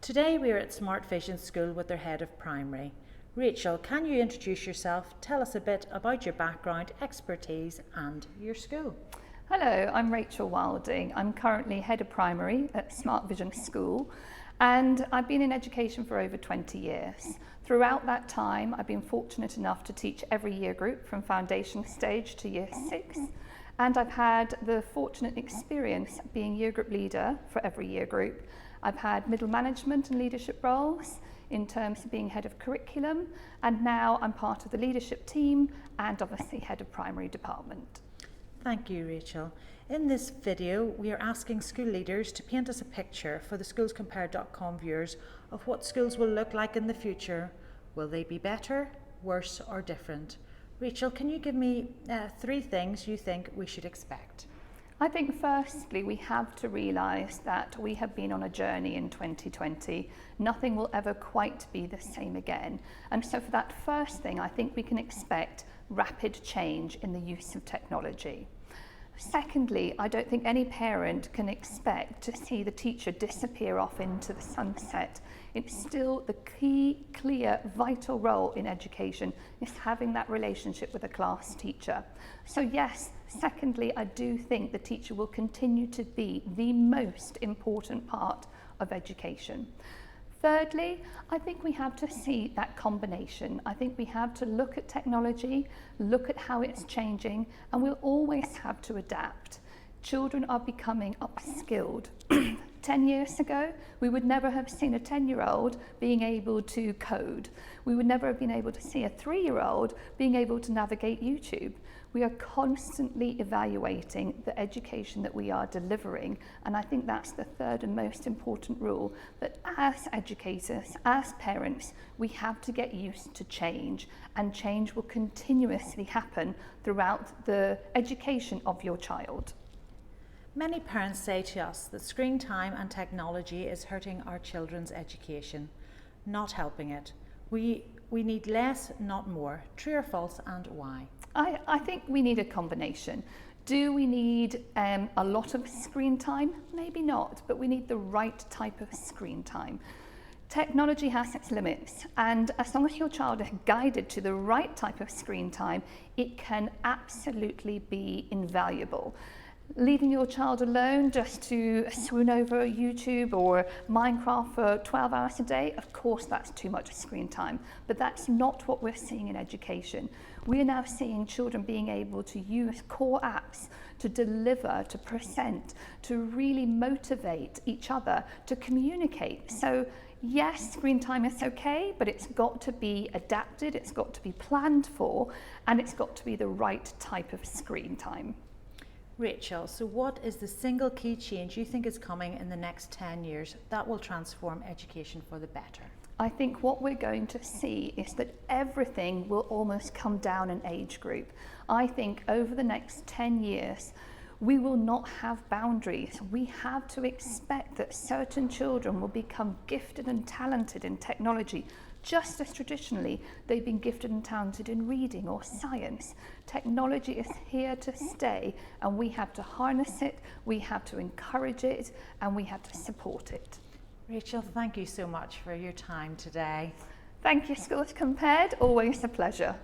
Today we are at Smart Vision School with their head of primary. Rachel, can you introduce yourself? Tell us a bit about your background, expertise and your school. Hello, I'm Rachael Wilding. I'm currently head of primary at Smart Vision School and I've been in education for over 20 years. Throughout that time, I've been fortunate enough to teach every year group from foundation stage to year 6. And I've had the fortunate experience being year group leader for every year group. I've had middle management and leadership roles in terms of being head of curriculum, and now I'm part of the leadership team and obviously head of primary department. Thank you, Rachel. In this video, we are asking school leaders to paint us a picture for the SchoolsCompared.com viewers of what schools will look like in the future. Will they be better, worse or different? Rachel, can you give me 3 things you think we should expect? I think firstly we have to realise that we have been on a journey in 2020. Nothing will ever quite be the same again. And so for that first thing, I think we can expect rapid change in the use of technology. Secondly, I don't think any parent can expect to see the teacher disappear off into the sunset. It's still the key, clear, vital role in education is having that relationship with a class teacher. So yes, secondly, I do think the teacher will continue to be the most important part of education. Thirdly, I think we have to see that combination. I think we have to look at technology, look at how it's changing, and we'll always have to adapt. Children are becoming upskilled. 10 years ago, we would never have seen a 10-year-old being able to code. We would never have been able to see a 3-year-old being able to navigate YouTube. We are constantly evaluating the education that we are delivering, and I think that's the third and most important rule, that as educators, as parents, we have to get used to change, and change will continuously happen throughout the education of your child. Many parents say to us that screen time and technology is hurting our children's education, not helping it. We need less, not more. True or false, and why? I think we need a combination. Do we need a lot of screen time? Maybe not, but we need the right type of screen time. Technology has its limits, and as long as your child is guided to the right type of screen time, it can absolutely be invaluable. Leaving your child alone just to swoon over YouTube or Minecraft for 12 hours a day, of course that's too much screen time, but that's not what we're seeing in education. We're now seeing children being able to use core apps to deliver, to present, to really motivate each other, to communicate. So yes, screen time is okay, but it's got to be adapted, it's got to be planned for, and it's got to be the right type of screen time. Rachel, so what is the single key change you think is coming in the next 10 years that will transform education for the better? I think what we're going to see is that everything will almost come down an age group. I think over the next 10 years, we will not have boundaries. We have to expect that certain children will become gifted and talented in technology, just as traditionally they've been gifted and talented in reading or science. Technology is here to stay, and we have to harness it, we have to encourage it, and we have to support it. Rachel, thank you so much for your time today. Thank you, Schools Compared, always a pleasure.